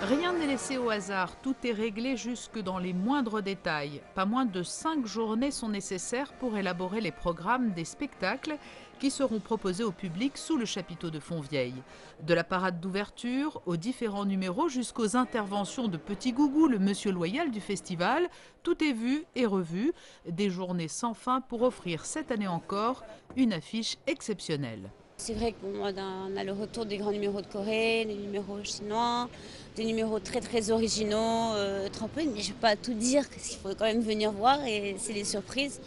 Rien n'est laissé au hasard, tout est réglé jusque dans les moindres détails. Pas moins de 5 journées sont nécessaires pour élaborer les programmes des spectacles qui seront proposés au public sous le chapiteau de Fontvieille. De la parade d'ouverture aux différents numéros jusqu'aux interventions de Petit Gougou, le monsieur loyal du festival, tout est vu et revu. Des journées sans fin pour offrir cette année encore une affiche exceptionnelle. C'est vrai qu'on a le retour des grands numéros de Corée, des numéros chinois, des numéros très originaux, trampolines. Mais je ne vais pas tout dire, parce qu'il faut quand même venir voir et c'est les surprises.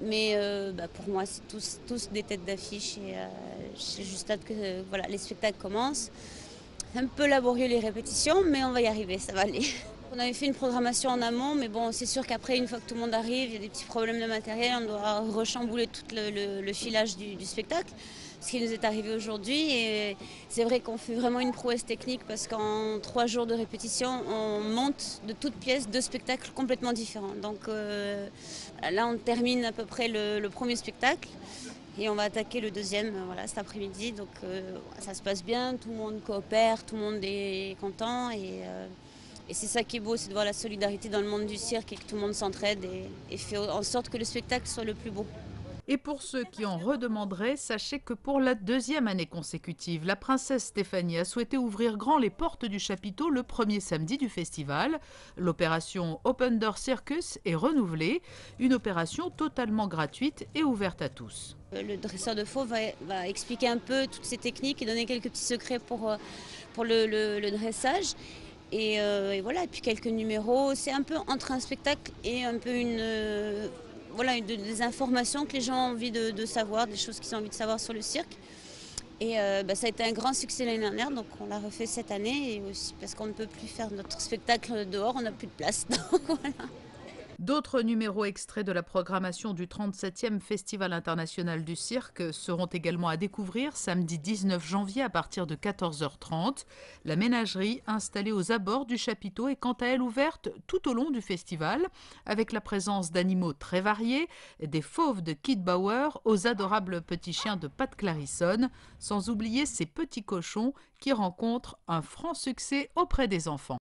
Mais pour moi, c'est tous des têtes d'affiche et j'ai juste hâte que voilà, les spectacles commencent. C'est un peu laborieux les répétitions, mais on va y arriver, ça va aller. On avait fait une programmation en amont, mais bon, c'est sûr qu'après, une fois que tout le monde arrive, il y a des petits problèmes de matériel, on doit rechambouler tout le filage du spectacle, ce qui nous est arrivé aujourd'hui. Et c'est vrai qu'on fait vraiment une prouesse technique parce qu'en 3 jours de répétition, on monte de toutes pièces 2 spectacles complètement différents. Donc là, on termine à peu près le premier spectacle. Et on va attaquer le deuxième voilà, cet après-midi. Donc ça se passe bien, tout le monde coopère, tout le monde est content. Et c'est ça qui est beau, c'est de voir la solidarité dans le monde du cirque et que tout le monde s'entraide et fait en sorte que le spectacle soit le plus beau. Et pour ceux qui en redemanderaient, sachez que pour la 2e année consécutive, la princesse Stéphanie a souhaité ouvrir grand les portes du chapiteau le premier samedi du festival. L'opération Open Door Circus est renouvelée, une opération totalement gratuite et ouverte à tous. Le dresseur de fauve va expliquer un peu toutes ces techniques et donner quelques petits secrets pour le dressage. Et voilà, et puis quelques numéros, c'est un peu entre un spectacle et un peu voilà, des informations que les gens ont envie de savoir, des choses qu'ils ont envie de savoir sur le cirque. Et ça a été un grand succès l'année dernière, donc on l'a refait cette année, et aussi parce qu'on ne peut plus faire notre spectacle dehors, on n'a plus de place. Donc, voilà. D'autres numéros extraits de la programmation du 37e Festival international du cirque seront également à découvrir samedi 19 janvier à partir de 14h30. La ménagerie installée aux abords du chapiteau est quant à elle ouverte tout au long du festival, avec la présence d'animaux très variés, des fauves de Kid Bauer aux adorables petits chiens de Pat Clarison, sans oublier ces petits cochons qui rencontrent un franc succès auprès des enfants.